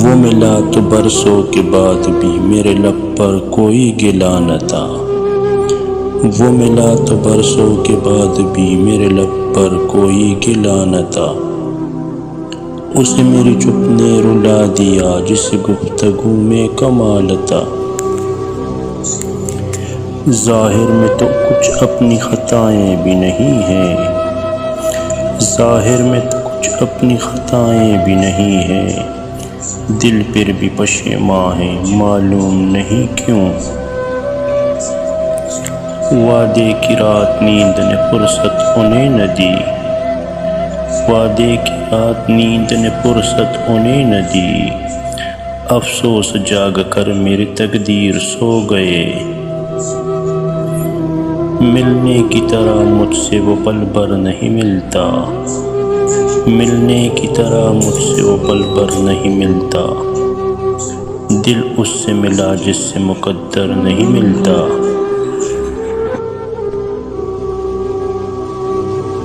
وہ ملا تو برسوں کے بعد بھی میرے لب پر کوئی گلہ نہ تھا، وہ ملا تو برسوں کے بعد بھی میرے لب پر کوئی گلہ نہ تھا، اسے میری چپ نے رلا دیا جس گفتگو میں کمال تھا، ظاہر میں تو کچھ اپنی خطائیں بھی نہیں ہیں، ظاہر میں تو کچھ اپنی خطائیں بھی نہیں ہیں، دل پر بھی پشیماں ہے معلوم نہیں کیوں، وعدے کی رات نیند نے فرصت انہیں نہ دی، وعدے کی رات نیند نے فرصت انہیں نہ دی، افسوس جاگ کر میری تقدیر سو گئے، ملنے کی طرح مجھ سے وہ پل بھر نہیں ملتا، ملنے کی طرح مجھ سے وہ پل بھر نہیں ملتا، دل اس سے ملا جس سے مقدر نہیں ملتا۔